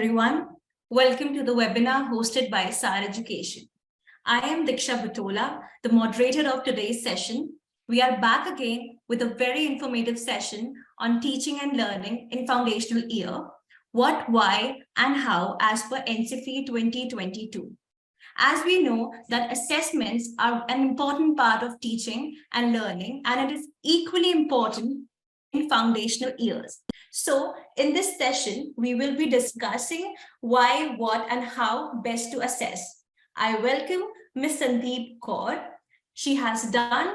everyone. Welcome to the webinar hosted by SAR Education. I am Diksha Butola, the moderator of today's session. We are back again with a very informative session on teaching and learning in foundational year, what, why, and how as per NCFE 2022. As we know that assessments are an important part of teaching and learning, and it is equally important in foundational years. So in this session, we will be discussing why, what, and how best to assess. I welcome Ms. Sandeep Kaur. She has done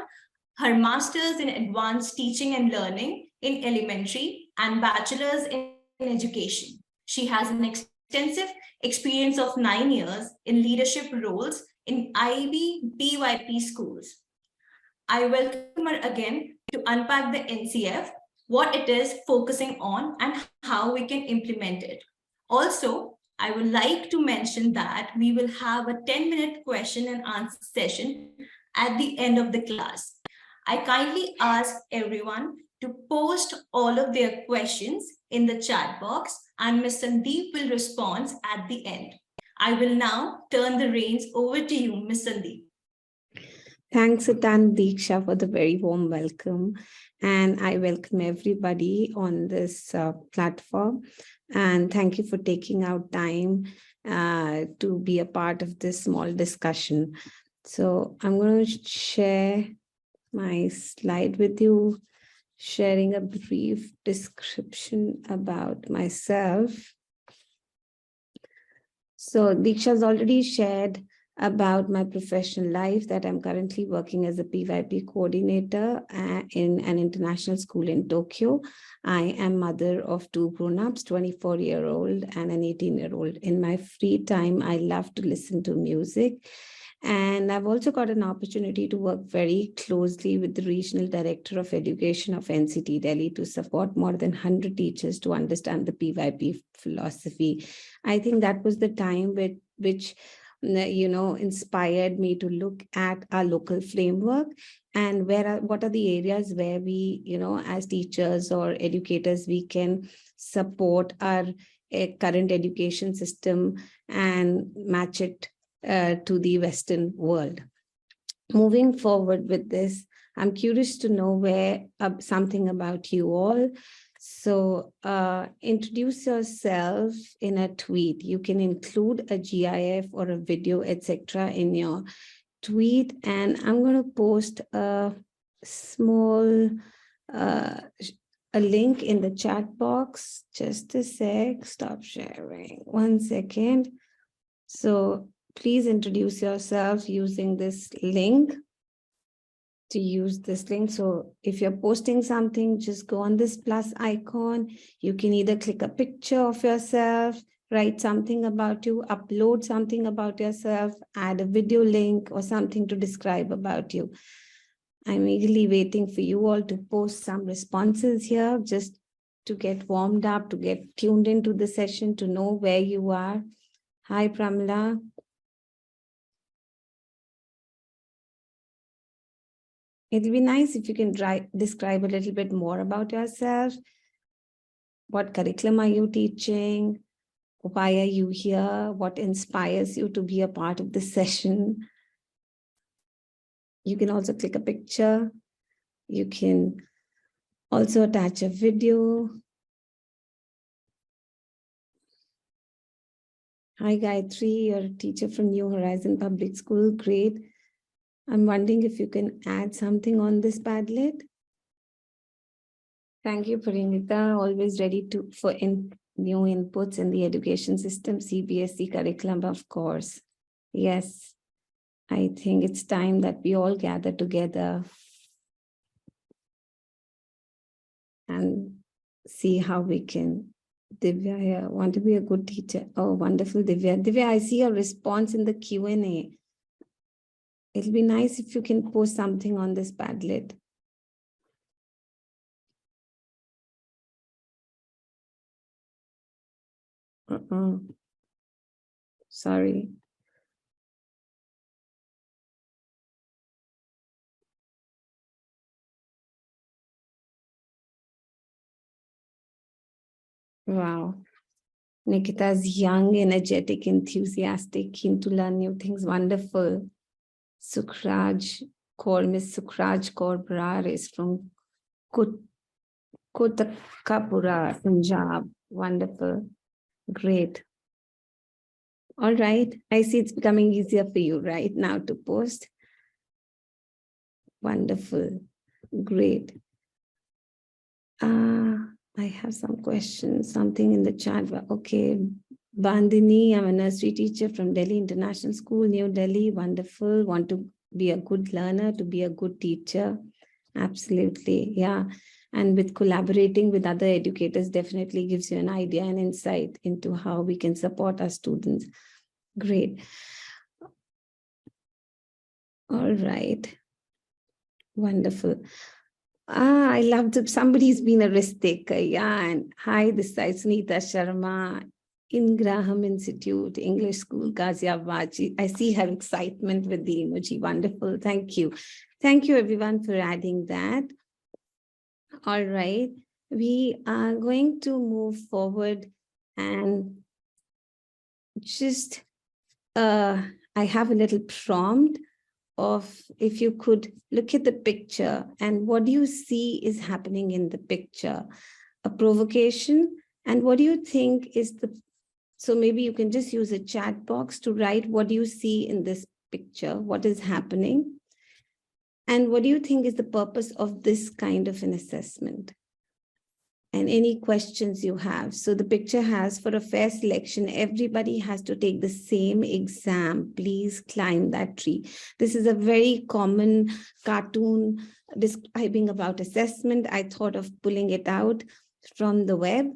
her master's in advanced teaching and learning in elementary and bachelor's in education. She has an extensive experience of 9 years in leadership roles in IB PYP schools. I welcome her again to unpack the NCF, what it is focusing on, and how we can implement it. Also, I would like to mention that we will have a 10-minute question and answer session at the end of the class. I kindly ask everyone to post all of their questions in the chat box, and Ms. Sandeep will respond at the end. I will now turn the reins over to you, Ms. Sandeep. Thanks, Atan Diksha, for the very warm welcome. And I welcome everybody on this platform. And thank you for taking out time to be a part of this small discussion. So I'm going to share my slide with you, sharing a brief description about myself. So Diksha has already shared about my professional life, that I'm currently working as a PYP coordinator in an international school in Tokyo. I am mother of 2 grown-ups, 24-year-old and an 18-year-old. In my free time, I love to listen to music. And I've also got an opportunity to work very closely with the Regional Director of Education of NCT Delhi to support more than 100 teachers to understand the PYP philosophy. I think that was the time which inspired me to look at our local framework and what are the areas where we, as teachers or educators, we can support our current education system and match it to the Western world. Moving forward with this, I'm curious to know something about you all. So introduce yourself in a tweet. You can include a GIF or a video, etc. in your tweet. And I'm going to post a small a link in the chat box. Just a sec. Stop sharing. 1 second. So please introduce yourself using this link. To use this link. So if you're posting something, just go on this plus icon. You can either click a picture of yourself, write something about you, upload something about yourself, add a video link or something to describe about you. I'm eagerly waiting for you all to post some responses here, just to get warmed up, to get tuned into the session, to know where you are. Hi, Pramila. It'll be nice if you can describe a little bit more about yourself. What curriculum are you teaching? Why are you here? What inspires you to be a part of this session? You can also click a picture. You can also attach a video. Hi, Gayatri, you're a teacher from New Horizon Public School. Great. I'm wondering if you can add something on this Padlet. Thank you, Parinita. Always ready for new inputs in the education system, CBSE curriculum, of course. Yes, I think it's time that we all gather together and see how we can. Divya here, want to be a good teacher. Oh, wonderful, Divya. Divya, I see your response in the Q&A. It'll be nice if you can post something on this Padlet. Sorry. Wow. Nikita's young, energetic, enthusiastic, keen to learn new things. Wonderful. Sukraj Kaur, Miss Sukraj Kaur Brar is from Kotakapura, Punjab. Wonderful. Great. All right. I see it's becoming easier for you right now to post. Wonderful. Great. I have some questions, something in the chat. Okay. Bandini, I'm a nursery teacher from Delhi International School, New Delhi. Wonderful. Want to be a good learner, to be a good teacher. Absolutely. Yeah. And with collaborating with other educators definitely gives you an idea and insight into how we can support our students. Great. All right. Wonderful. I love that somebody's been a risk taker. Yeah. And hi, this is Sunita Sharma in Graham Institute, English School, Ghaziabad. I see her excitement with the emoji. Wonderful. Thank you. Thank you, everyone, for adding that. All right. We are going to move forward and just, I have a little prompt of if you could look at the picture and what do you see is happening in the picture, a provocation, and what do you think is so maybe you can just use a chat box to write what do you see in this picture, what is happening, and what do you think is the purpose of this kind of an assessment? And any questions you have. So the picture has, for a fair selection, everybody has to take the same exam. Please climb that tree. This is a very common cartoon describing about assessment. I thought of pulling it out from the web.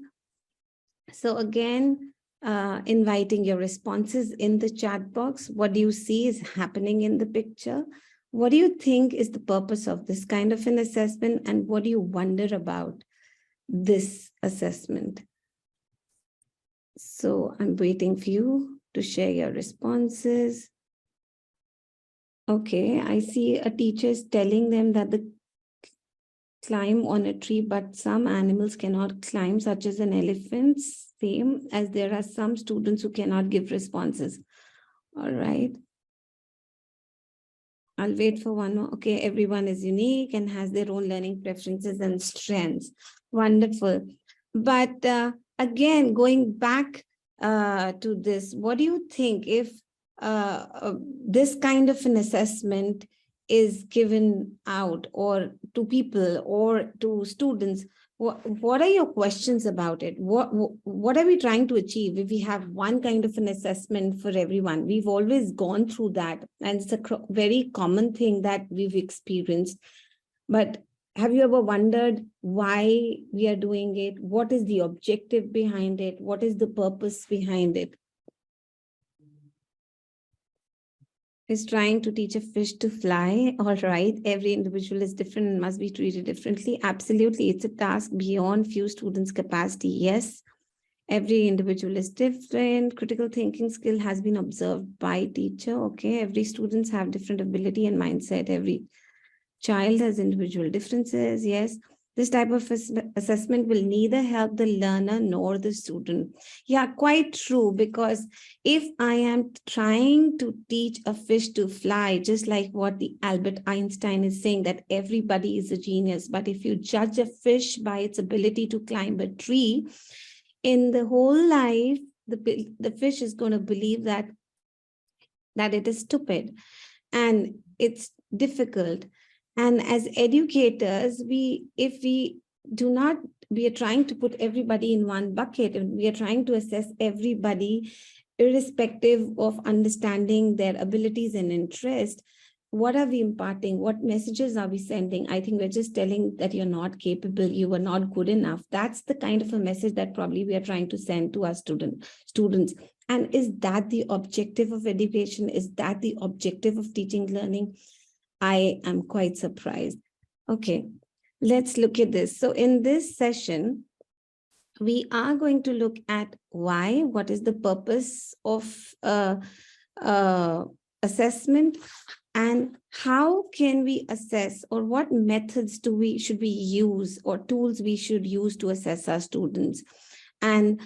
So again, inviting your responses in the chat box. What do you see is happening in the picture? What do you think is the purpose of this kind of an assessment? And what do you wonder about this assessment? So I'm waiting for you to share your responses. Okay, I see a teacher is telling them that the climb on a tree, but some animals cannot climb, such as an elephant, same as there are some students who cannot give responses. All right. I'll wait for one more. Okay, everyone is unique and has their own learning preferences and strengths. Wonderful. But again, going back to this, what do you think if this kind of an assessment is given out or to people or to students? What are your questions about it? What are we trying to achieve if we have one kind of an assessment for everyone? We've always gone through that, and it's a very common thing that we've experienced. But have you ever wondered why we are doing it? What is the objective behind it? What is the purpose behind it? Is trying to teach a fish to fly. All right, every individual is different and must be treated differently. Absolutely, it's a task beyond few students' capacity. Yes, every individual is different. Critical thinking skill has been observed by teacher. Okay, every students have different ability and mindset. Every child has individual differences. Yes, this type of assessment will neither help the learner nor the student. Yeah, quite true, because if I am trying to teach a fish to fly, just like what the Albert Einstein is saying, that everybody is a genius, but if you judge a fish by its ability to climb a tree, in the whole life, the fish is going to believe that it is stupid and it's difficult. And as educators, if we are trying to put everybody in one bucket, and we are trying to assess everybody irrespective of understanding their abilities and interest. What are we imparting? What messages are we sending? I think we're just telling that you're not capable, you were not good enough. That's the kind of a message that probably we are trying to send to our students. And is that the objective of education? Is that the objective of teaching learning? I am quite surprised. Okay, let's look at this. So in this session, we are going to look at why, what is the purpose of assessment, and how can we assess, or what methods should we use, or tools we should use to assess our students. And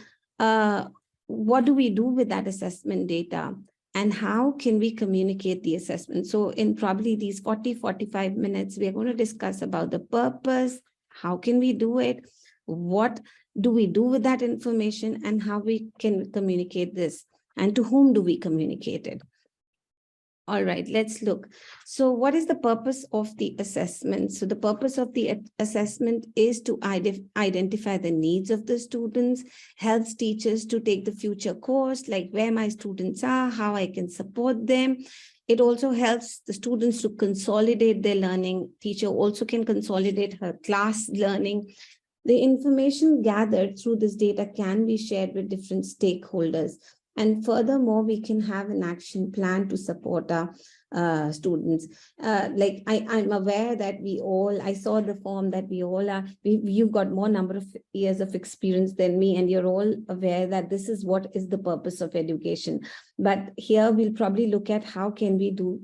what do we do with that assessment data? And how can we communicate the assessment? So in probably these 45 minutes, we're going to discuss about the purpose, how can we do it, what do we do with that information, and how we can communicate this, and to whom do we communicate it? All right, let's look. So what is the purpose of the assessment? So the purpose of the assessment is to identify the needs of the students, helps teachers to take the future course, like where my students are, how I can support them. It also helps the students to consolidate their learning. Teacher also can consolidate her class learning. The information gathered through this data can be shared with different stakeholders. And furthermore, we can have an action plan to support our students. Like I'm aware that I saw the form that we all are, you've got more number of years of experience than me, and you're all aware that this is what is the purpose of education. But here we'll probably look at how can we do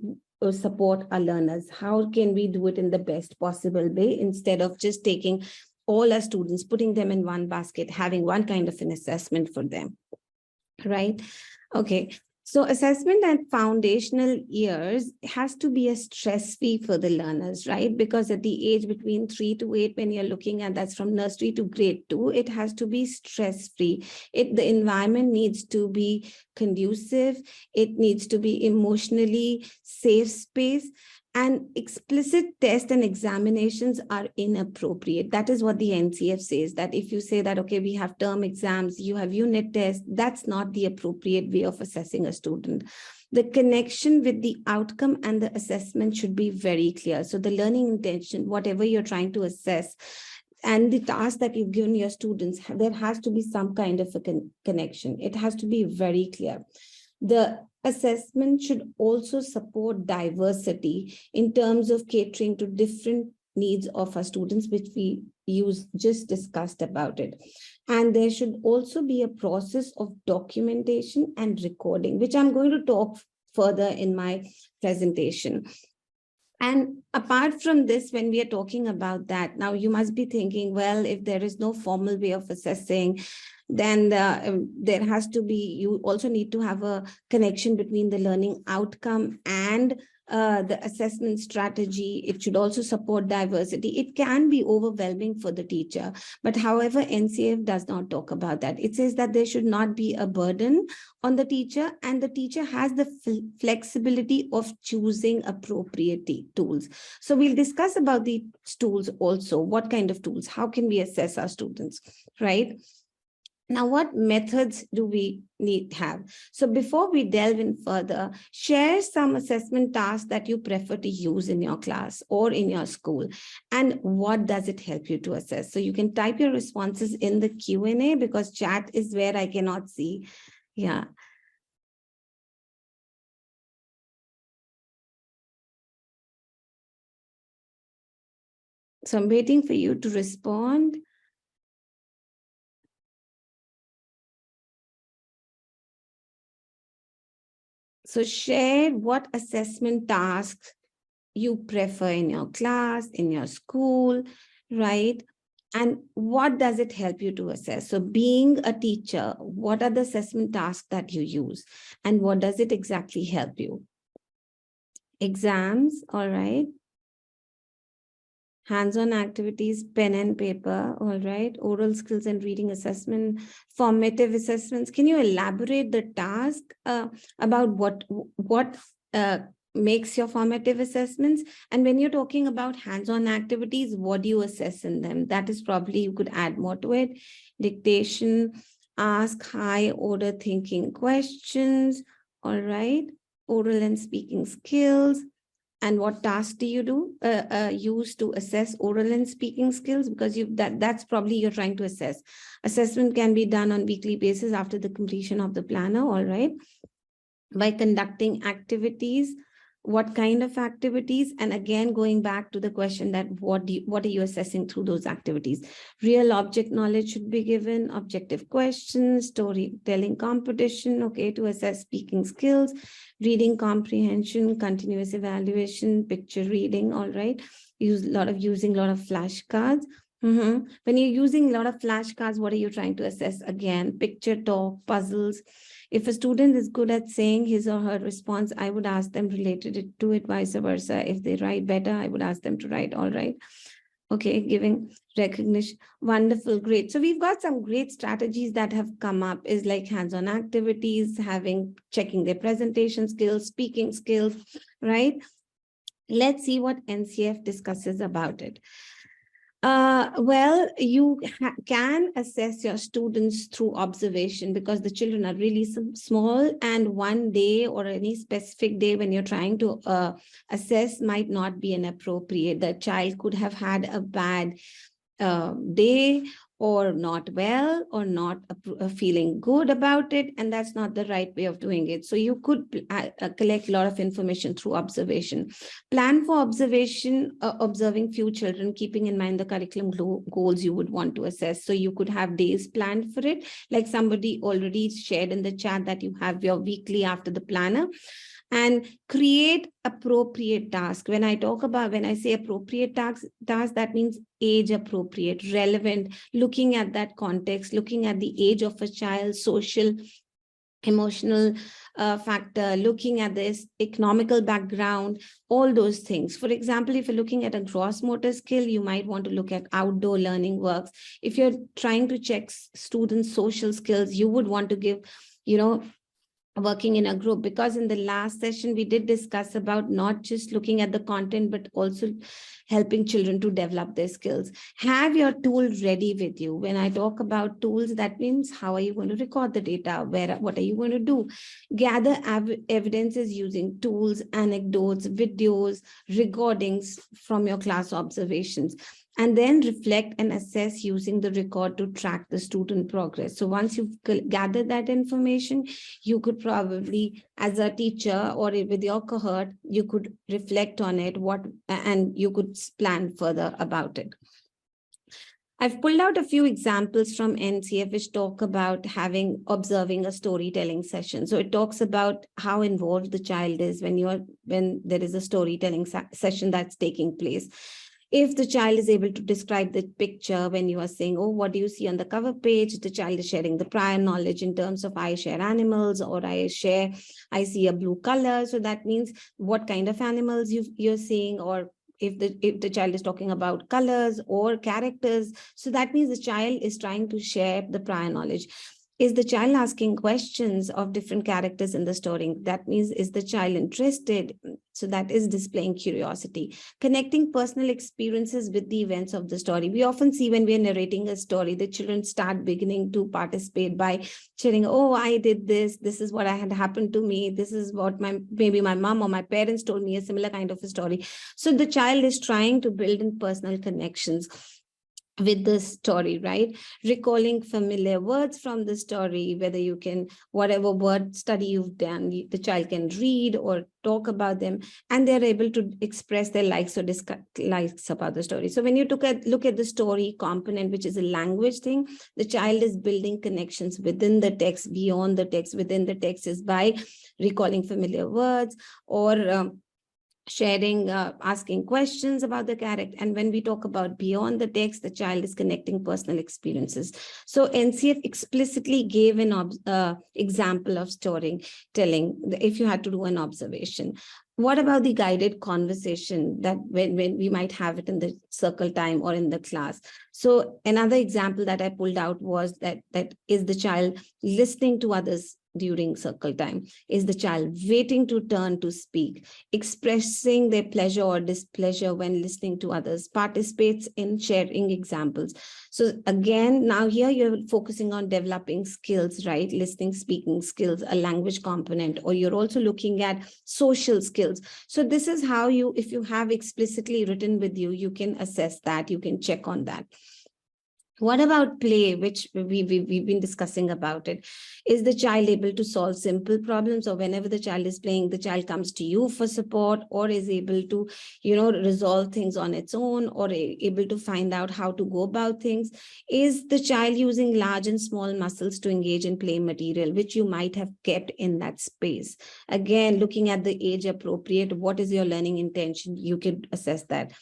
support our learners? How can we do it in the best possible way, instead of just taking all our students, putting them in one basket, having one kind of an assessment for them. Right. Okay. So assessment at foundational years has to be a stress-free for the learners, right? Because at the age between 3 to 8, when you're looking at, that's from nursery to grade 2, it has to be stress-free. The environment needs to be conducive. It needs to be emotionally safe space. And explicit tests and examinations are inappropriate. That is what the NCF says, that if you say that, okay, we have term exams, you have unit tests, that's not the appropriate way of assessing a student. The connection with the outcome and the assessment should be very clear. So the learning intention, whatever you're trying to assess, and the task that you've given your students, there has to be some kind of a connection. It has to be very clear. The assessment should also support diversity in terms of catering to different needs of our students, which we just discussed about it. And there should also be a process of documentation and recording, which I'm going to talk further in my presentation. And apart from this, when we are talking about that, now you must be thinking, well, if there is no formal way of assessing, then there has to be, you also need to have a connection between the learning outcome and the assessment strategy. It should also support diversity. It can be overwhelming for the teacher, but however, NCF does not talk about that. It says that there should not be a burden on the teacher, and the teacher has the flexibility of choosing appropriate tools. So we'll discuss about the tools also. What kind of tools? How can we assess our students, right? Now, what methods do we need to have? So before we delve in further, share some assessment tasks that you prefer to use in your class or in your school, and what does it help you to assess? So you can type your responses in the Q&A, because chat is where I cannot see. Yeah. So I'm waiting for you to respond. So share what assessment tasks you prefer in your class, in your school, right? And what does it help you to assess? So being a teacher, what are the assessment tasks that you use? And what does it exactly help you? Exams, all right. Hands-on activities, pen and paper, all right. Oral skills and reading assessment, formative assessments. Can you elaborate the task about what makes your formative assessments? And when you're talking about hands-on activities, what do you assess in them? That is probably, you could add more to it. Dictation, ask high order thinking questions, all right. Oral and speaking skills. And what tasks do you use to assess oral and speaking skills? Because that's probably you're trying to assess. Assessment can be done on weekly basis after the completion of the planner, all right? By conducting activities. What kind of activities? And again, going back to the question that what are you assessing through those activities? Real object knowledge should be given, objective questions, storytelling competition, okay, to assess speaking skills, reading comprehension, continuous evaluation, picture reading, all right. Using a lot of flashcards. When you're using a lot of flashcards, what are you trying to assess? Again, picture talk, puzzles. If a student is good at saying his or her response, I would ask them related it to it, vice versa. If they write better, I would ask them to write all right. Okay, giving recognition. Wonderful, great. So we've got some great strategies that have come up, is like hands-on activities, checking their presentation skills, speaking skills, right? Let's see what NCF discusses about it. Well, you can assess your students through observation, because the children are really small, and one day or any specific day when you're trying to assess might not be inappropriate. The child could have had a bad day, or not well, or not feeling good about it, and that's not the right way of doing it. So you could collect a lot of information through observation. Plan for observation, observing few children, keeping in mind the curriculum goals you would want to assess. So you could have days planned for it, like somebody already shared in the chat that you have your weekly after the planner. And create appropriate task. When I say appropriate task, that means age appropriate, relevant, looking at that context, looking at the age of a child, social, emotional factor, looking at this economical background, all those things. For example, if you're looking at a gross motor skill, you might want to look at outdoor learning works. If you're trying to check students' social skills, you would want to give, working in a group, because in the last session we did discuss about not just looking at the content but also helping children to develop their skills. Have your tool ready with you. When I talk about tools, that means how are you going to record the data, what are you going to do? Gather evidences using tools, anecdotes, videos, recordings from your class observations, and then reflect and assess using the record to track the student progress. So once you've gathered that information, you could probably, as a teacher or with your cohort, you could reflect on it, and you could plan further about it. I've pulled out a few examples from NCF which talk about observing a storytelling session. So it talks about how involved the child is when there is a storytelling session that's taking place. If the child is able to describe the picture when you are saying, oh, what do you see on the cover page? The child is sharing the prior knowledge in terms of I share animals, or I see a blue color. So that means what kind of animals you're seeing, or if the child is talking about colors or characters. So that means the child is trying to share the prior knowledge. Is the child asking questions of different characters in the story? That means, is the child interested? So that is displaying curiosity. Connecting personal experiences with the events of the story. We often see when we are narrating a story, the children start beginning to participate by sharing, oh, I did this. This is what had happened to me. This is what maybe my mom or my parents told me, a similar kind of a story. So the child is trying to build in personal connections with the story, right? Recalling familiar words from the story, whether you can, whatever word study you've done, the child can read or talk about them, and they're able to express their likes or dislikes about the story. So when you look at the story component, which is a language thing, the child is building connections within the text, beyond the text, within the text, is by recalling familiar words or sharing, asking questions about the character. And when we talk about beyond the text, the child is connecting personal experiences. So NCF explicitly gave an example of storytelling if you had to do an observation. What about the guided conversation that when we might have it in the circle time or in the class? So another example that I pulled out was that is the child listening to others during circle time? Is the child waiting to turn to speak, expressing their pleasure or displeasure when listening to others, participates in sharing examples? So again, now here you're focusing on developing skills, right? Listening, speaking skills, a language component, or you're also looking at social skills. So this is how if you have explicitly written with you, you can assess that, you can check on that. What about play, which we've been discussing about it? Is the child able to solve simple problems, or whenever the child is playing, the child comes to you for support, or is able to, resolve things on its own, or able to find out how to go about things? Is the child using large and small muscles to engage in play material, which you might have kept in that space? Again, looking at the age appropriate, what is your learning intention? You could assess that.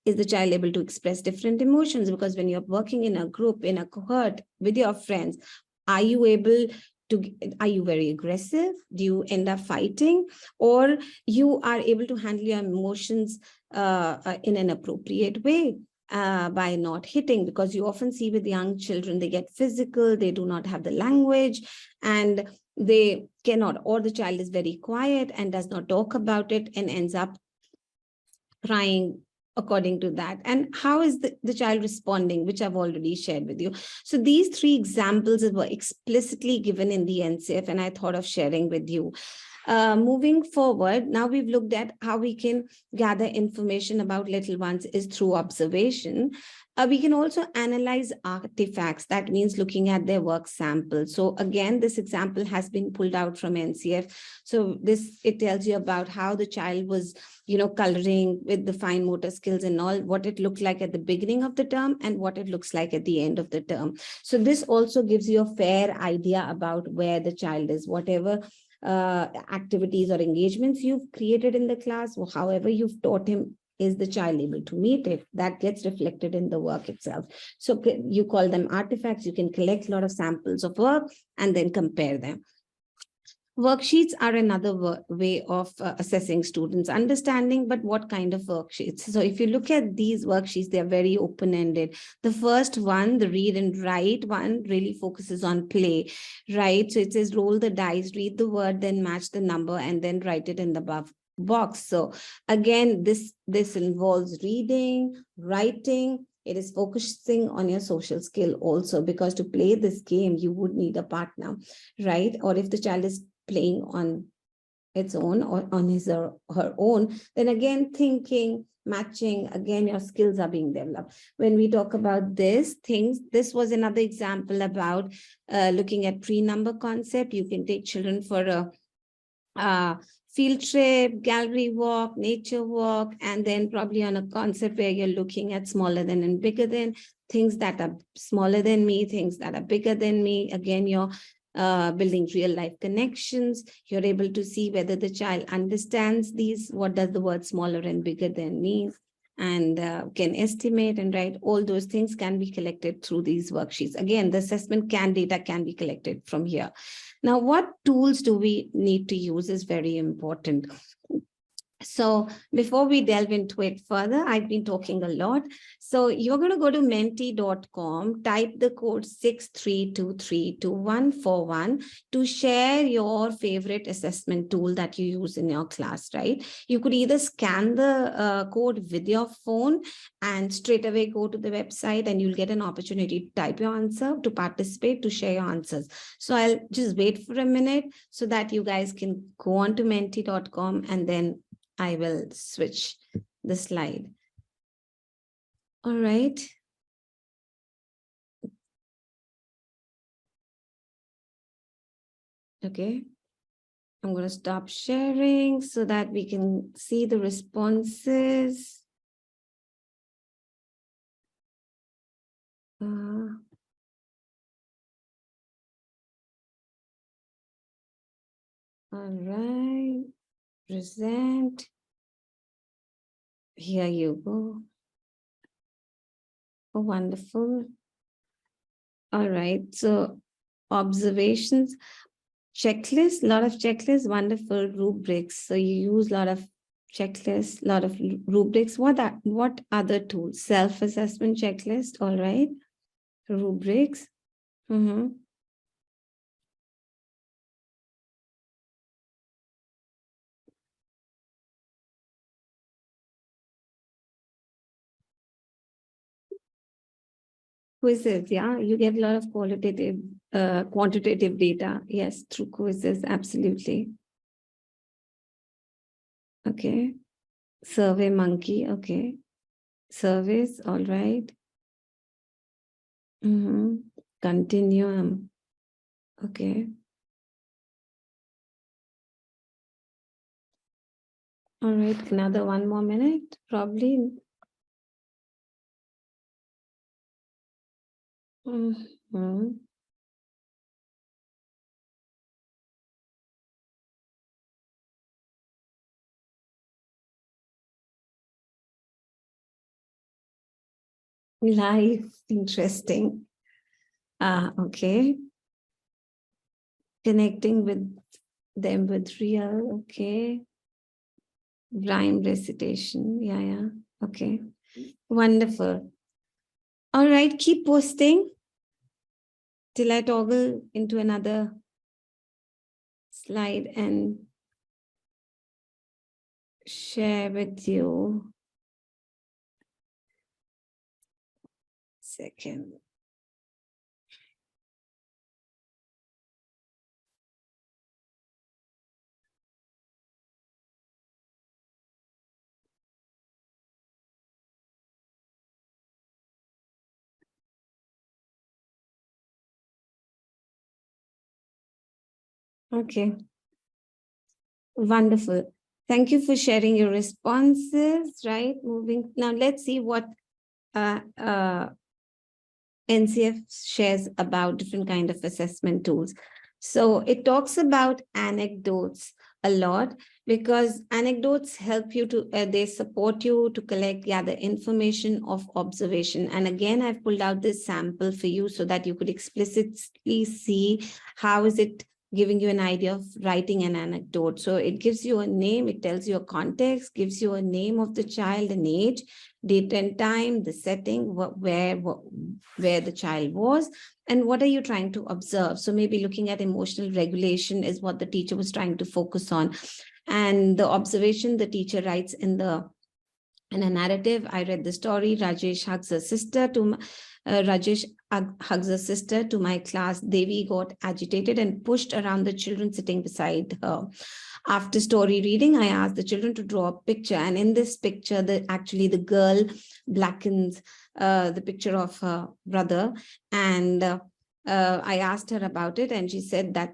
is the child able to express different emotions? Because when you're working in a group, in a cohort with your friends, are you able to, are you very aggressive? Do you end up fighting? Or you are able to handle your emotions in an appropriate way? By not hitting, because you often see with young children, they get physical, they do not have the language, and they cannot, or the child is very quiet and does not talk about it and ends up crying according to that. And how is the child responding, which I've already shared with you. So these three examples were explicitly given in the NCF, and I thought of sharing with you. Moving forward, now we've looked at how we can gather information about little ones is through observation. We can also analyze artifacts. That means looking at their work samples. So again, this example has been pulled out from NCF. So it tells you about how the child was, coloring with the fine motor skills and all, what it looked like at the beginning of the term and what it looks like at the end of the term. So this also gives you a fair idea about where the child is, whatever activities or engagements you've created in the class, or however you've taught him, is the child able to meet it? That gets reflected in the work itself. So you call them artifacts. You can collect a lot of samples of work and then compare them. Worksheets are another way of assessing students' understanding, but what kind of worksheets? So if you look at these worksheets, they're very open-ended. The first one, the read and write one, really focuses on play, right? So it says roll the dice, read the word, then match the number, and then write it in the above box. So again, this involves reading, writing. It is focusing on your social skill also, because to play this game, you would need a partner, right? Or if the child is playing on its own or on his or her own, then again, thinking, matching, again, your skills are being developed. When we talk about these things, this was another example about looking at pre-number concept. You can take children for a field trip, gallery walk, nature walk, and then probably on a concept where you're looking at smaller than and bigger than, things that are smaller than me, things that are bigger than me. Again, you're building real life connections. You're able to see whether the child understands these, what does the word smaller and bigger than mean, and can estimate and write. All those things can be collected through these worksheets. Again, the assessment data can be collected from here. Now, what tools do we need to use is very important. So before we delve into it further, I've been talking a lot. So you're going to go to menti.com, type the code 63232141 to share your favorite assessment tool that you use in your class, right? You could either scan the code with your phone and straight away go to the website, and you'll get an opportunity to type your answer, to participate, to share your answers. So I'll just wait for a minute so that you guys can go on to menti.com, and then I will switch the slide. All right. Okay. I'm going to stop sharing so that we can see the responses. All right. Present. Here you go. Oh, wonderful. All right. So observations, checklist, a lot of checklists, wonderful rubrics. So you use a lot of checklists, a lot of rubrics. What other tools? Self-assessment checklist. All right. Rubrics. Quizzes, yeah, you get a lot of quantitative data. Yes, through quizzes, absolutely. Okay. Survey Monkey, okay. Surveys, all right. Continuum, okay. All right, another 1 more minute, probably. Life, interesting. Okay. Connecting with them with real, okay. Rhyme recitation, yeah. Okay, wonderful. All right, keep posting till I toggle into another slide and share with you. Second. Okay, wonderful. Thank you for sharing your responses, right? Moving now, let's see what NCF shares about different kind of assessment tools. So it talks about anecdotes a lot because anecdotes help you to, they support you to gather information of observation. And again, I've pulled out this sample for you so that you could explicitly see how is it giving you an idea of writing an anecdote. So it gives you a name, it tells you a context, gives you a name of the child, an age, date and time, the setting, where the child was, and what are you trying to observe. So maybe looking at emotional regulation is what the teacher was trying to focus on. And the observation the teacher writes in a narrative. I read the story. Rajesh hugs her sister to my class. Devi got agitated and pushed around the children sitting beside her. After story reading, I asked the children to draw a picture. And in this picture, actually the girl blackens the picture of her brother. And I asked her about it, and she said that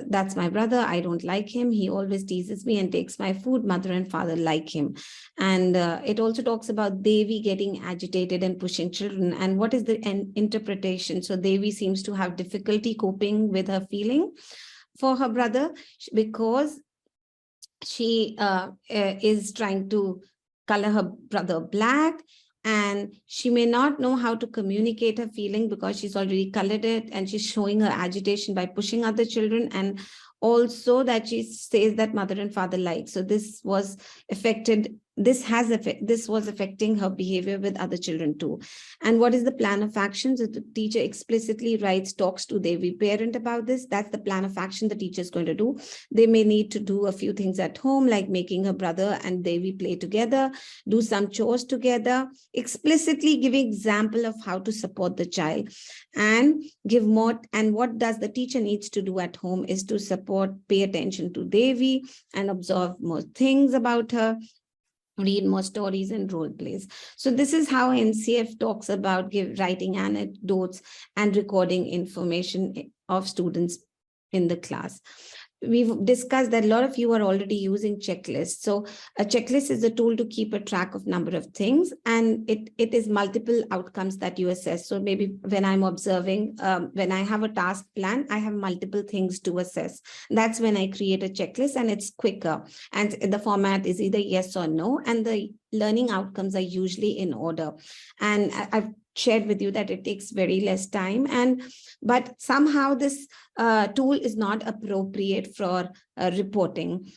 that's my brother. I don't like him. He always teases me and takes my food. Mother and father like him. And it also talks about Devi getting agitated and pushing children. And what is the interpretation? So Devi seems to have difficulty coping with her feeling for her brother because she is trying to color her brother black, and she may not know how to communicate her feeling because she's already colored it, and she's showing her agitation by pushing other children, and also that she says that mother and father like. So this was affected. This was affecting her behavior with other children too. And what is the plan of action? So the teacher explicitly talks to Devi parent about this. That's the plan of action the teacher is going to do. They may need to do a few things at home, like making her brother and Devi play together, do some chores together, explicitly giving example of how to support the child, and give more. And what does the teacher needs to do at home is to support, pay attention to Devi and observe more things about her, read more stories and role plays. So this is how NCF talks about writing anecdotes and recording information of students in the class. We've discussed that a lot of you are already using checklists. So a checklist is a tool to keep a track of number of things, and it is multiple outcomes that you assess. So maybe when I'm observing, when I have a task plan, I have multiple things to assess. That's when I create a checklist, and it's quicker. And the format is either yes or no, and the learning outcomes are usually in order. And I've shared with you that it takes very less time, but somehow this tool is not appropriate for reporting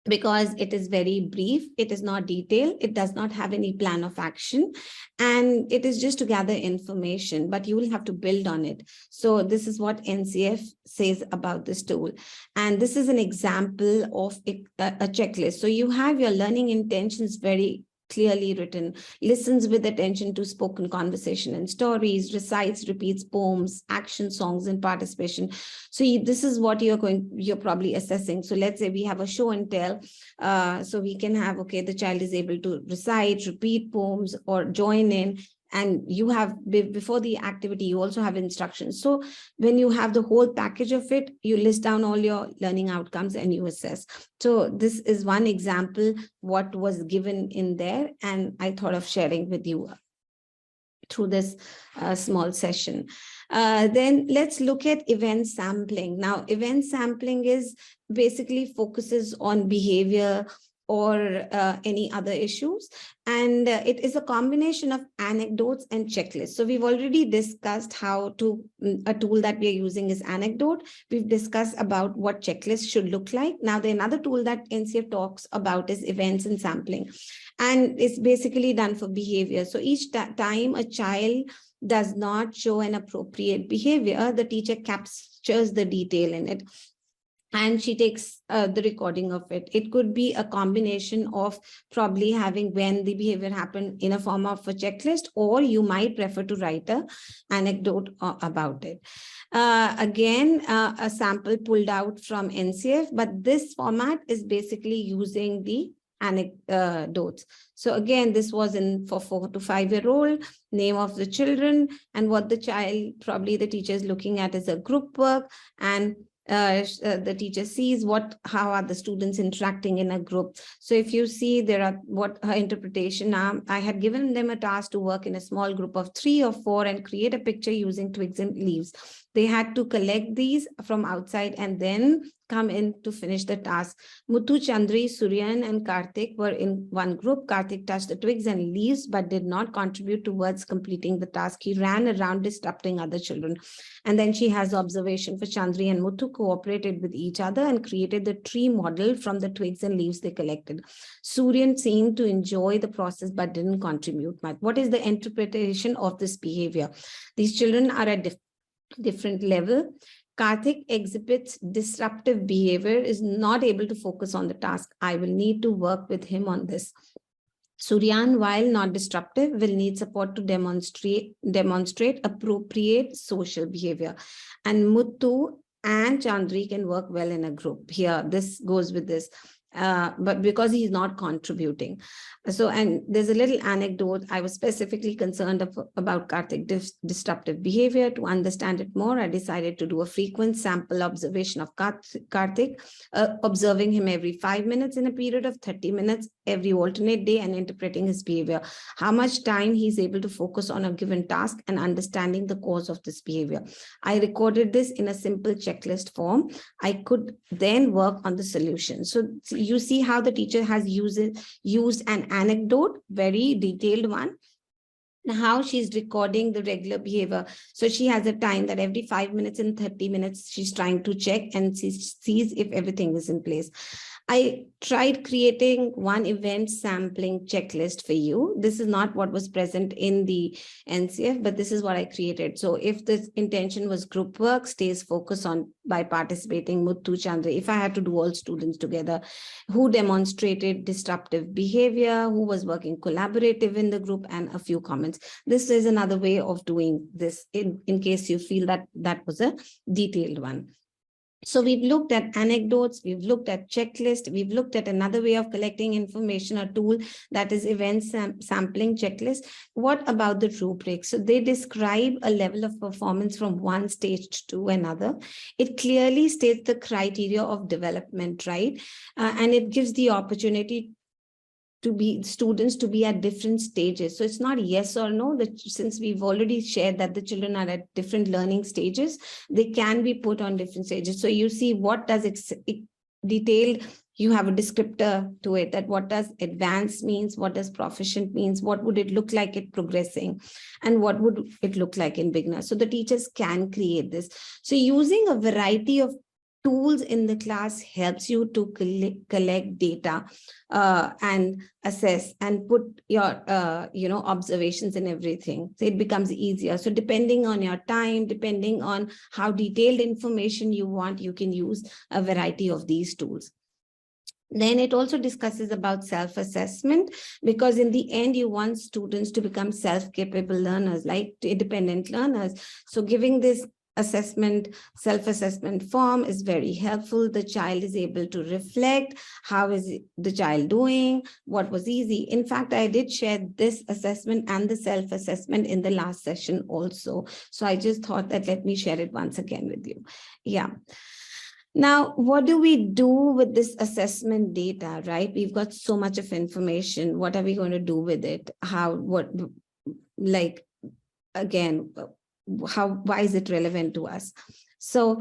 because it is very brief, it is not detailed, it does not have any plan of action, and it is just to gather information, but you will have to build on it. So this is what NCF says about this tool. And this is an example of a checklist. So you have your learning intentions very clearly written, listens with attention to spoken conversation and stories, recites, repeats poems, action songs, and participation. So this is what you're probably assessing. So let's say we have a show and tell. So we can have, okay, the child is able to recite, repeat poems, or join in. And you have, before the activity, you also have instructions. So when you have the whole package of it, you list down all your learning outcomes and you assess. So this is one example what was given in there, and I thought of sharing with you through this small session. Then let's look at event sampling. Now, event sampling is basically focuses on behavior or any other issues. And it is a combination of anecdotes and checklists. So we've already discussed how to, a tool that we are using is Anecdote. We've discussed about what checklists should look like. Now, the another tool that NCF talks about is events and sampling. And it's basically done for behavior. So each time a child does not show an appropriate behavior, the teacher captures the detail in it, and she takes the recording of it. It could be a combination of probably having when the behavior happened in a form of a checklist, or you might prefer to write an anecdote about it. Again, a sample pulled out from NCF, but this format is basically using the anecdotes. So again, this was in for 4 to 5 year old, name of the children, and what the child, probably the teacher is looking at is a group work, and the teacher sees how are the students interacting in a group. So if you see, there are what her interpretation are. I had given them a task to work in a small group of 3 or 4 and create a picture using twigs and leaves. They had to collect these from outside and then come in to finish the task. Muthu, Chandri, Suryan, and Karthik were in one group. Karthik touched the twigs and leaves, but did not contribute towards completing the task. He ran around disrupting other children. And then she has observation for Chandri and Muthu cooperated with each other and created the tree model from the twigs and leaves they collected. Suryan seemed to enjoy the process, but didn't contribute much. What is the interpretation of this behavior? These children are at different level. Karthik exhibits disruptive behavior, is not able to focus on the task. I will need to work with him on this. Suryan, while not disruptive, will need support to demonstrate appropriate social behavior. And Muthu and Chandri can work well in a group. Here, this goes with this. But because he's not contributing. So, and there's a little anecdote. I was specifically concerned about Karthik disruptive behavior. To understand it more, I decided to do a frequent sample observation of Karthik, observing him every 5 minutes in a period of 30 minutes, every alternate day, and interpreting his behavior. How much time he's able to focus on a given task and understanding the cause of this behavior. I recorded this in a simple checklist form. I could then work on the solution. So you see how the teacher has used an anecdote, very detailed one, how she's recording the regular behavior. So she has a time that every 5 minutes and 30 minutes, she's trying to check and sees if everything is in place. I tried creating one event sampling checklist for you. This is not what was present in the NCF, but this is what I created. So if the intention was group work, stays focused on by participating Muthu, Chandra. If I had to do all students together, who demonstrated disruptive behavior, who was working collaborative in the group, and a few comments. This is another way of doing this in case you feel that that was a detailed one. So we've looked at anecdotes, we've looked at checklist, we've looked at another way of collecting information, a tool that is event sampling checklist. What about the rubric? So they describe a level of performance from one stage to another. It clearly states the criteria of development, right? And it gives the opportunity to be students to be at different stages. So it's not yes or no, that since we've already shared that the children are at different learning stages, they can be put on different stages. So you see what does it detailed, you have a descriptor to it, that what does advanced means, what does proficient means, what would it look like it progressing, and what would it look like in beginner. So the teachers can create this. So using a variety of tools in the class helps you to collect data and assess and put your observations and everything. So it becomes easier. So depending on your time, depending on how detailed information you want, you can use a variety of these tools. Then it also discusses about self-assessment, because in the end, you want students to become self-capable learners, like independent learners. So giving this self-assessment form is very helpful. The child is able to reflect, how is the child doing, what was easy. In fact, I did share this assessment and the self-assessment in the last session also. So I just thought that let me share it once again with you. Yeah. Now, what do we do with this assessment data, right? We've got so much of information. What are we going to do with it? Why is it relevant to us? So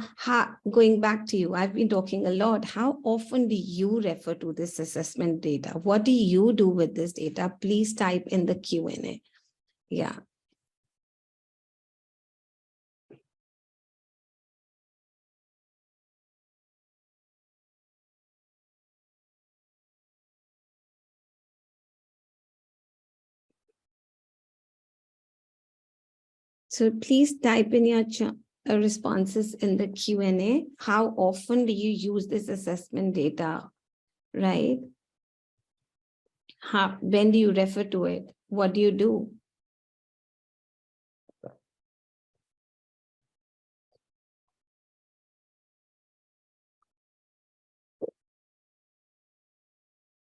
going back to you, I've been talking a lot. How often do you refer to this assessment data? What do you do with this data? Please type in the Q&A. Yeah. So please type in your responses in the Q&A. How often do you use this assessment data, right? When do you refer to it? What do you do?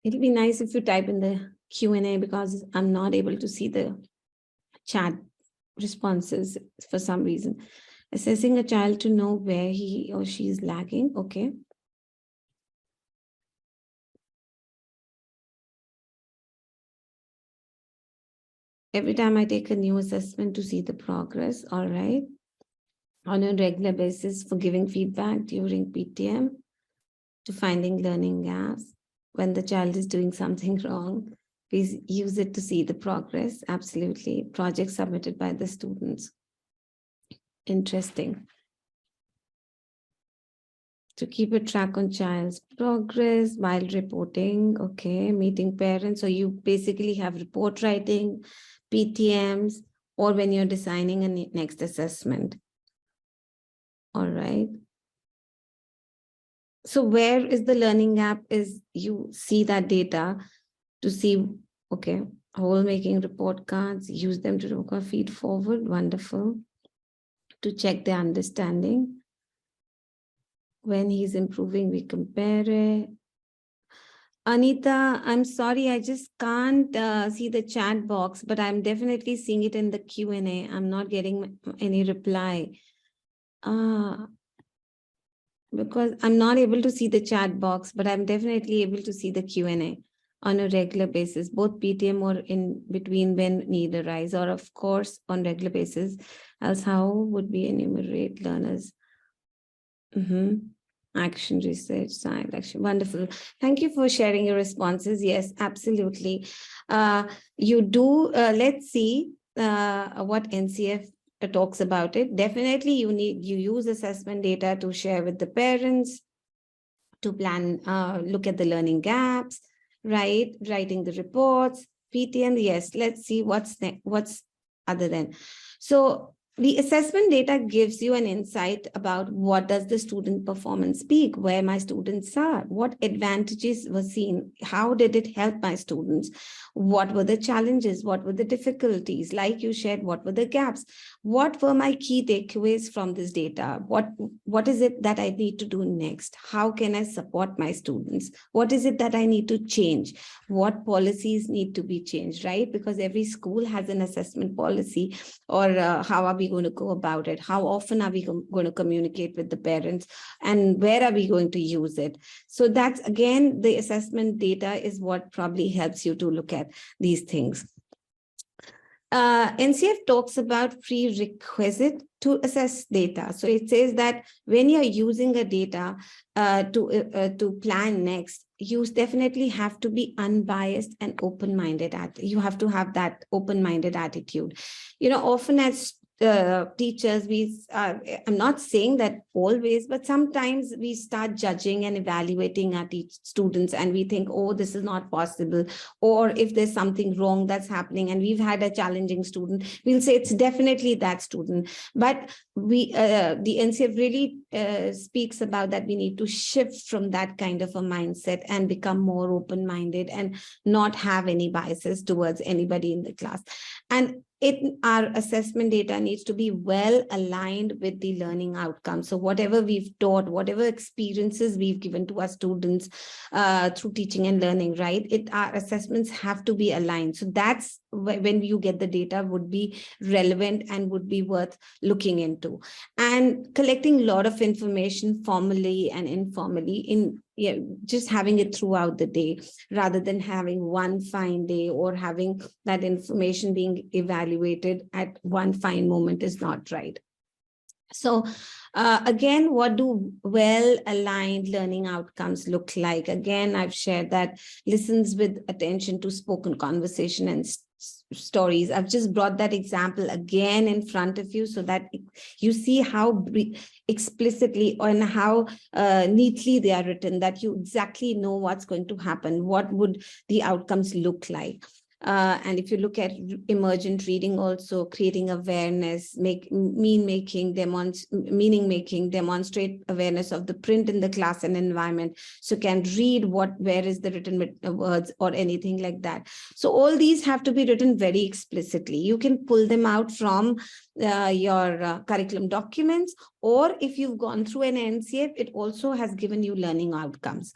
It'll be nice if you type in the Q&A because I'm not able to see the chat responses for some reason. Assessing a child to know where he or she is lagging. Okay. Every time I take a new assessment to see the progress. All right. On a regular basis for giving feedback during PTM, to finding learning gaps. When the child is doing something wrong, please use it to see the progress. Absolutely. Projects submitted by the students. Interesting. To keep a track on child's progress while reporting. Okay, meeting parents. So you basically have report writing, PTMs, or when you're designing a next assessment. All right. So where is the learning gap is you see that data to see, okay, whole making report cards, use them to feed forward. Wonderful. To check the understanding. When he's improving, we compare it. Anita, I'm sorry, I just can't see the chat box, but I'm definitely seeing it in the Q&A. I'm not getting any reply. Because I'm not able to see the chat box, but I'm definitely able to see the Q&A on a regular basis, both PTM or in between when need arise, or of course on regular basis. Else how would we enumerate learners? Action, research, science, action. Wonderful. Thank you for sharing your responses. Yes, absolutely. You do, let's see what NCF talks about it. Definitely you use assessment data to share with the parents, to plan, look at the learning gaps, right? Writing the reports, PTM. Yes, let's see what's other than. So the assessment data gives you an insight about what does the student performance speak, where my students are, what advantages were seen, how did it help my students, what were the challenges, what were the difficulties, like you shared, what were the gaps, what were my key takeaways from this data, what is it that I need to do next, how can I support my students, what is it that I need to change, what policies need to be changed, right? Because every school has an assessment policy, or how are we going to go about it? How often are we going to communicate with the parents, and where are we going to use it? So that's, again, the assessment data is what probably helps you to look at these things. NCF talks about prerequisite to assess data. So it says that when you're using a data to plan next, you definitely have to be unbiased and open-minded. You have to have that open-minded attitude. You know, often as teachers, I'm not saying that always, but sometimes we start judging and evaluating our students, and we think, oh, this is not possible. Or if there's something wrong that's happening and we've had a challenging student, we'll say it's definitely that student. But the NCF really speaks about that we need to shift from that kind of a mindset and become more open-minded and not have any biases towards anybody in the class. And our assessment data needs to be well aligned with the learning outcomes. So whatever we've taught, whatever experiences we've given to our students through teaching and learning, right? Our assessments have to be aligned. So that's when you get the data would be relevant and would be worth looking into. And collecting a lot of information formally and informally just having it throughout the day, rather than having one fine day or having that information being evaluated at one fine moment is not right. So Again, what do well-aligned learning outcomes look like? Again, I've shared that listens with attention to spoken conversation and stories. I've just brought that example again in front of you so that you see how explicitly and how neatly they are written, that you exactly know what's going to happen, what would the outcomes look like. And if you look at emergent reading, also creating awareness, meaning making, demonstrate awareness of the print in the class and environment. So can read where is the written words or anything like that. So all these have to be written very explicitly. You can pull them out from your curriculum documents, or if you've gone through an NCF, it also has given you learning outcomes.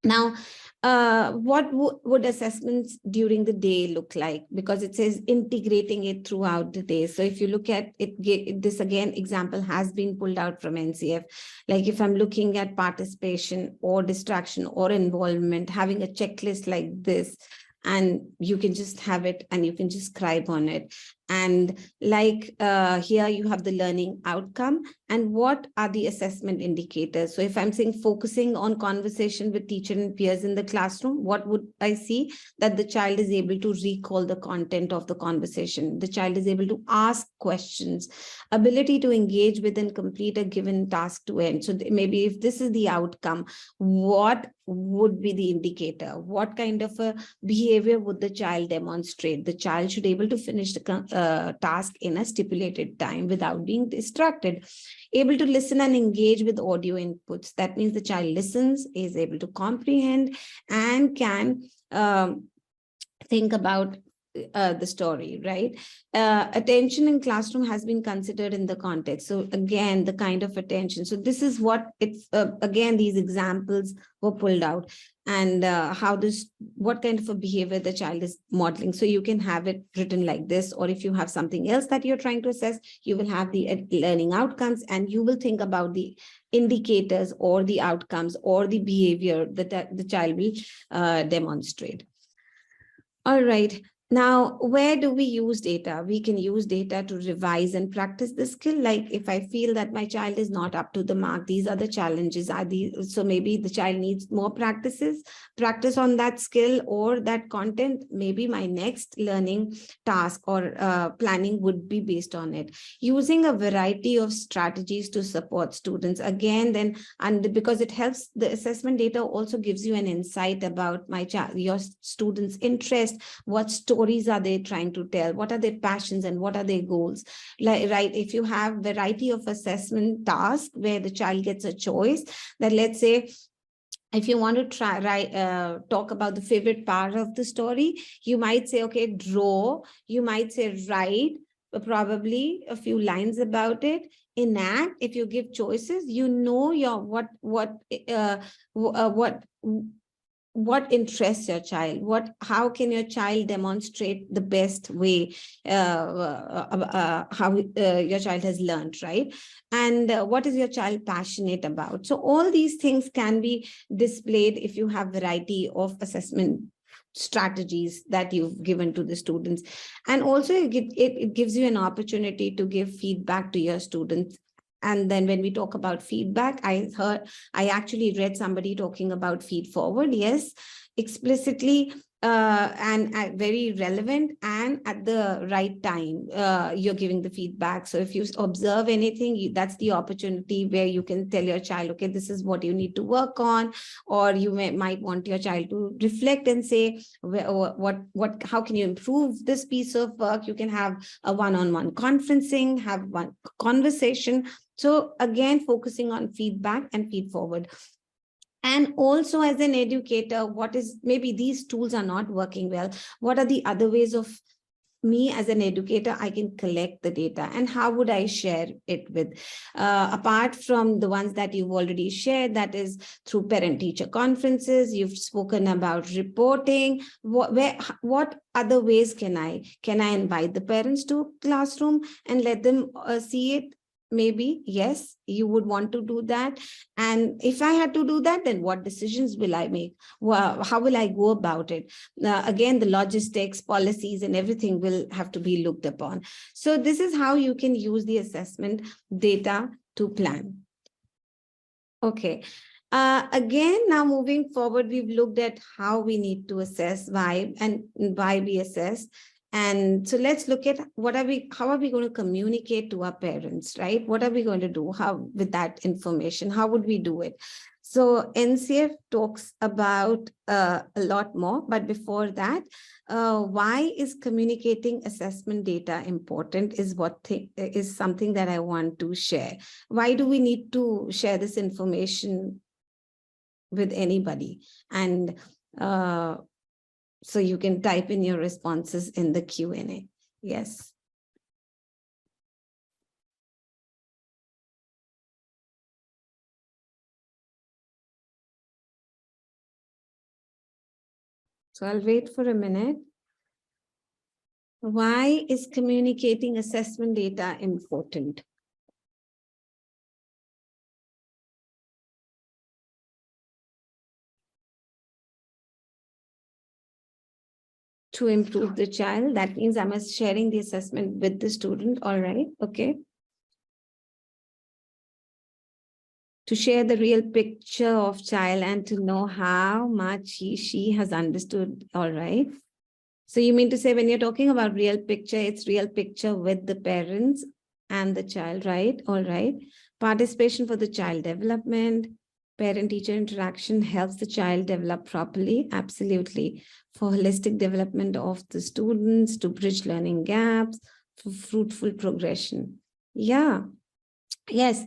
Now, what would assessments during the day look like? Because it says integrating it throughout the day. So if you look at it, this again, example has been pulled out from NCF. Like if I'm looking at participation or distraction or involvement, having a checklist like this, and you can just have it and you can just scribe on it. And like here you have the learning outcome and what are the assessment indicators. So if I'm saying focusing on conversation with teacher and peers in the classroom, what would I see? That the child is able to recall the content of the conversation. The child is able to ask questions, ability to engage with and complete a given task to end. So maybe if this is the outcome, what would be the indicator? What kind of a behavior would the child demonstrate? The child should be able to finish the task in a stipulated time without being distracted. Able to listen and engage with audio inputs. That means the child listens, is able to comprehend, and can think about the story, right? Attention in classroom has been considered in the context. So again, the kind of attention. So this is what it's, again, these examples were pulled out, and what kind of a behavior the child is modeling. So you can have it written like this, or if you have something else that you're trying to assess, you will have the learning outcomes, and you will think about the indicators or the outcomes or the behavior that the child will demonstrate. All right. Now, where do we use data? We can use data to revise and practice the skill. Like if I feel that my child is not up to the mark, these are the challenges. So maybe the child needs more practice on that skill or that content. Maybe my next learning task or planning would be based on it. Using a variety of strategies to support students. Again, and because it helps, the assessment data also gives you an insight about your students' interest, what stories are they trying to tell, what are their passions and what are their goals. Like, right, if you have variety of assessment tasks where the child gets a choice, that let's say if you want to talk about the favorite part of the story, you might say, okay, draw, you might say write, probably a few lines about it. Enact, if you give choices, you know your what interests your child, how can your child demonstrate the best way how your child has learned, right? And what is your child passionate about? So all these things can be displayed if you have variety of assessment strategies that you've given to the students. And also it gives you an opportunity to give feedback to your students. And then when we talk about feedback, I actually read somebody talking about feed forward. Yes, explicitly and very relevant and at the right time, you're giving the feedback. So if you observe anything, that's the opportunity where you can tell your child, okay, this is what you need to work on, or you might want your child to reflect and say, how can you improve this piece of work? You can have a one-on-one conferencing, have one conversation. So again, focusing on feedback and feed forward. And also as an educator, maybe these tools are not working well. What are the other ways of me as an educator, I can collect the data, and how would I share it with, apart from the ones that you've already shared, that is through parent-teacher conferences, you've spoken about reporting. What other ways can I invite the parents to classroom and let them see it? Maybe, yes, you would want to do that. And if I had to do that, then what decisions will I make? Well, how will I go about it? Again, the logistics, policies, and everything will have to be looked upon. So this is how you can use the assessment data to plan. Okay. Again, now moving forward, we've looked at how we need to assess why and why we assess. And so let's look at how are we going to communicate to our parents, right? What are we going to do with that information? How would we do it? So NCF talks about a lot more, but before that, why is communicating assessment data important is something that I want to share. Why do we need to share this information with anybody? And so you can type in your responses in the Q&A. Yes. So I'll wait for a minute. Why is communicating assessment data important? To improve the child. That means I must sharing the assessment with the student. All right. Okay. To share the real picture of child and to know how much she has understood. All right. So you mean to say when you're talking about real picture, it's real picture with the parents and the child, right? All right. Participation for the child development, parent-teacher interaction helps the child develop properly. Absolutely. For holistic development of the students, to bridge learning gaps, for fruitful progression. Yeah. Yes.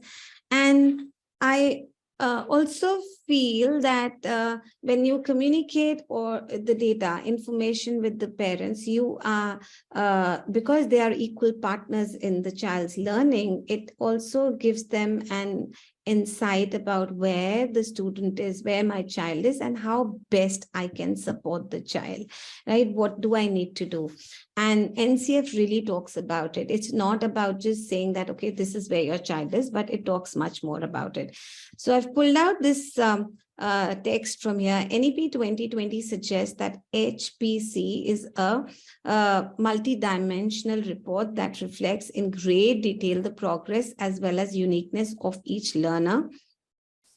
And I also feel that when you communicate or the data information with the parents, you are because they are equal partners in the child's learning, it also gives them an insight about where the student is, where my child is, and how best I can support the child, right? What do I need to do? And NCF really talks about it. It's not about just saying that, okay, this is where your child is, but it talks much more about it. So I've pulled out this text from here. NEP 2020 suggests that HPC is a multi-dimensional report that reflects in great detail the progress as well as uniqueness of each learner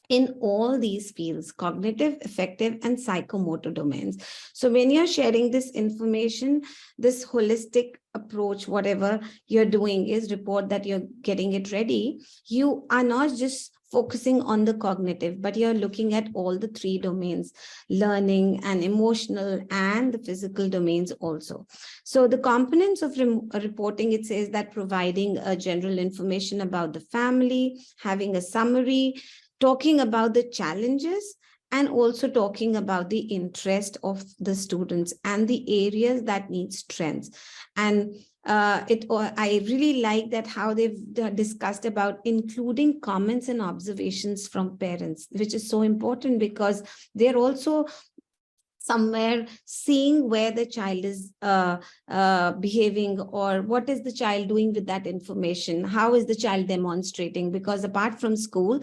in all these fields: cognitive, affective, and psychomotor domains. So when you're sharing this information, this holistic approach, whatever you're doing is report that you're getting it ready, you are not just focusing on the cognitive, but you're looking at all the three domains: learning and emotional and the physical domains also. So the components of reporting, it says that providing a general information about the family, having a summary, talking about the challenges, and also talking about the interest of the students and the areas that need strengths. And I really like that how they've discussed about including comments and observations from parents, which is so important because they're also somewhere seeing where the child is behaving, or what is the child doing with that information, how is the child demonstrating, because apart from school,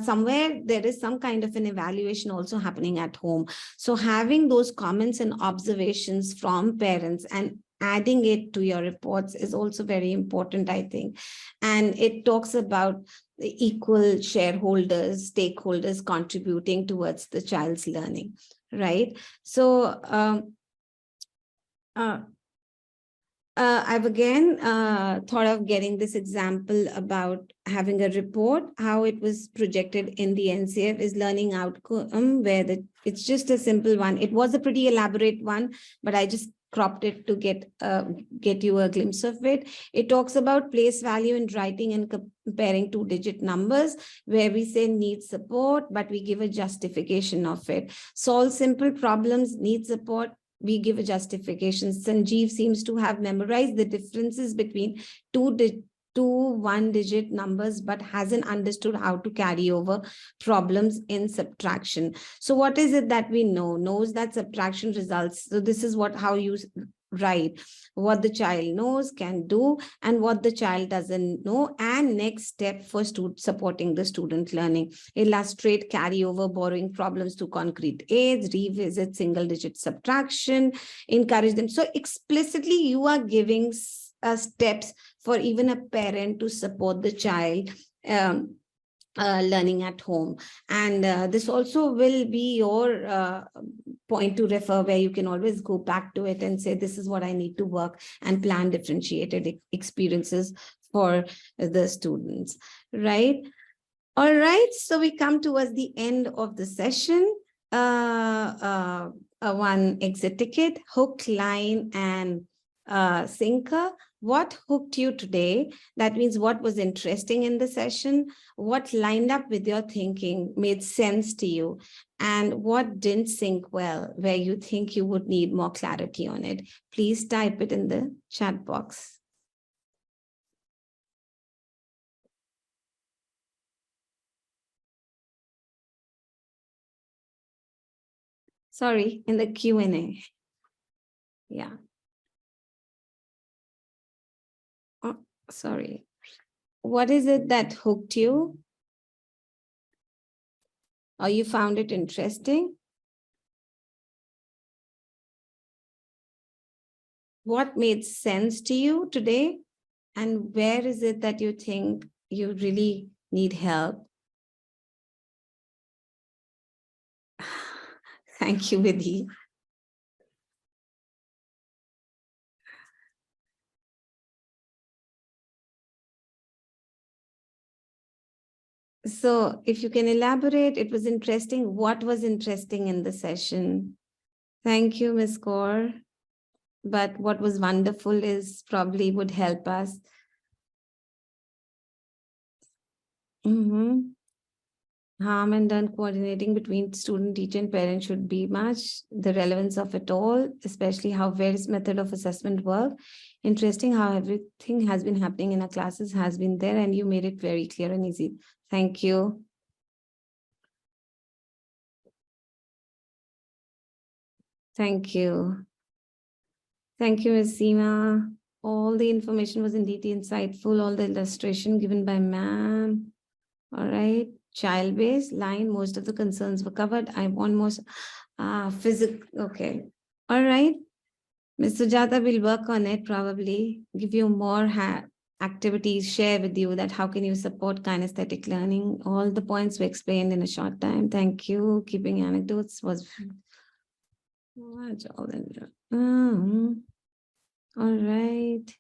somewhere there is some kind of an evaluation also happening at home. So having those comments and observations from parents and adding it to your reports is also very important, I think. And it talks about the equal shareholders, stakeholders contributing towards the child's learning, right? So I've again thought of getting this example about having a report. How it was projected in the NCF is learning outcome, where it's just a simple one. It was a pretty elaborate one, but I just cropped it to get you a glimpse of it. It talks about place value in writing and comparing two-digit numbers, where we say need support, but we give a justification of it. Solve simple problems, need support, we give a justification. Sanjeev seems to have memorized the differences between two one-digit numbers, but hasn't understood how to carry over problems in subtraction. So what is it that we knows that subtraction results? So this is how you write what the child knows, can do, and what the child doesn't know, and next step for supporting the student learning. Illustrate carryover, borrowing problems to concrete aids, revisit single-digit subtraction, encourage them. So explicitly, you are giving steps for even a parent to support the child learning at home. And this also will be your point to refer, where you can always go back to it and say, this is what I need to work, and plan differentiated experiences for the students, right? All right, so we come towards the end of the session. One exit ticket, hook, line, and sinker. What hooked you today? That means what was interesting in the session, what lined up with your thinking, made sense to you, and what didn't sync well, where you think you would need more clarity on it. Please type it in the chat box. Sorry, in the Q&A. Yeah. Oh, sorry. What is it that hooked you? Or you found it interesting? What made sense to you today? And where is it that you think you really need help? Thank you, Vidhi. So if you can elaborate, it was interesting. What was interesting in the session? Thank you, Ms. Kaur. But what was wonderful is probably would help us. Harm and done coordinating between student, teacher, and parent should be much. The relevance of it all, especially how various method of assessment work. Interesting how everything has been happening in our classes has been there, and you made it very clear and easy. Thank you. Thank you. Thank you, Ms. Seema. All the information was indeed insightful. All the illustration given by ma'am. All right. Child-based line, most of the concerns were covered. I want more physical. Okay. All right. Ms. Sujata will work on it, probably give you more activities, share with you that how can you support kinesthetic learning. All the points were explained in a short time. Thank you. Keeping anecdotes was all right.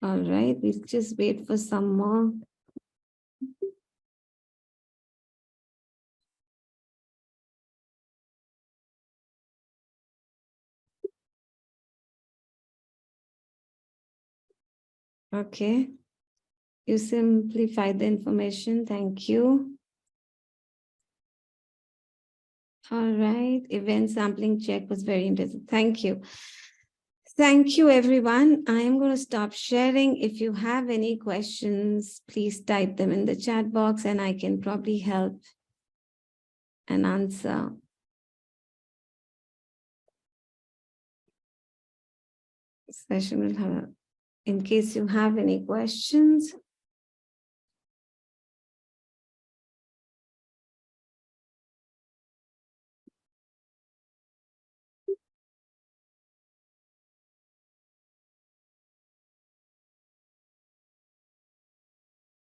All right, we'll just wait for some more. Okay. You simplified the information. Thank you. All right. Event sampling check was very interesting. Thank you. Thank you, everyone. I am going to stop sharing. If you have any questions, please type them in the chat box and I can probably help and answer. Session will have, in case you have any questions.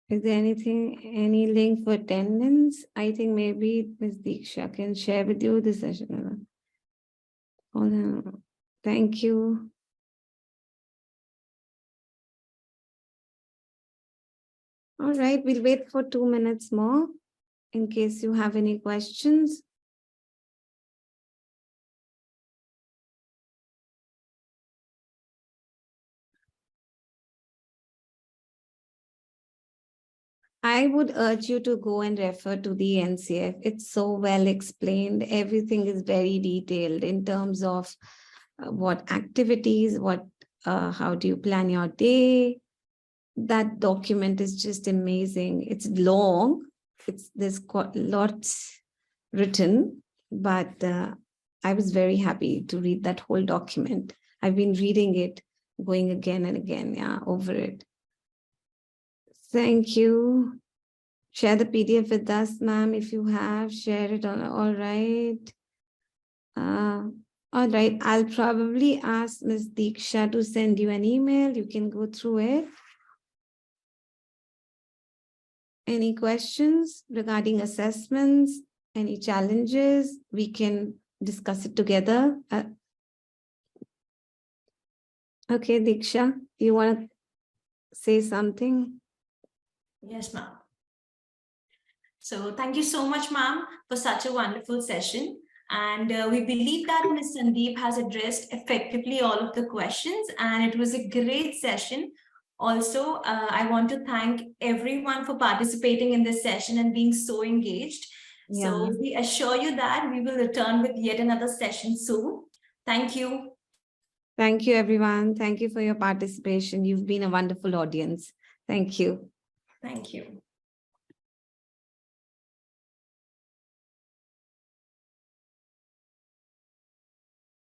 Is there anything, any link for attendance? I think maybe Ms. Diksha can share with you the session. Hold on. Thank you. All right, we'll wait for 2 minutes more in case you have any questions. I would urge you to go and refer to the NCF. It's so well explained. Everything is very detailed in terms of what activities, how do you plan your day. That document is just amazing. It's long. There's quite lots written, but I was very happy to read that whole document. I've been reading it, going again and again, over it. Thank you. Share the PDF with us, ma'am, if you have. Share it on. All right. All right, I'll probably ask Ms. Diksha to send you an email. You can go through it. Any questions regarding assessments, any challenges? We can discuss it together. Okay, Diksha, you want to say something? Yes, ma'am. So thank you so much, ma'am, for such a wonderful session. And we believe that Ms. Sandeep has addressed effectively all of the questions, and it was a great session. Also, I want to thank everyone for participating in this session and being so engaged. So we assure you that we will return with yet another session soon. Thank you. Thank you, everyone. Thank you for your participation. You've been a wonderful audience. Thank you. Thank you.